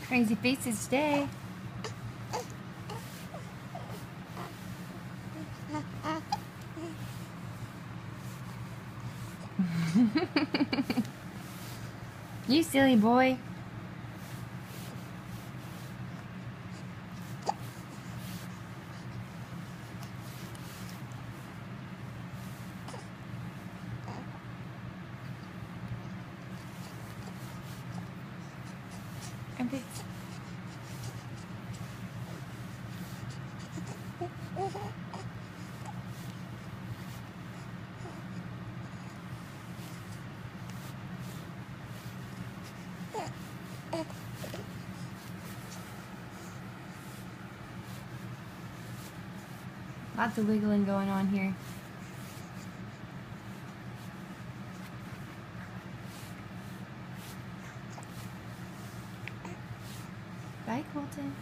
Crazy faces today. You silly boy. Okay. Lots of wiggling going on here. Bye, Colton.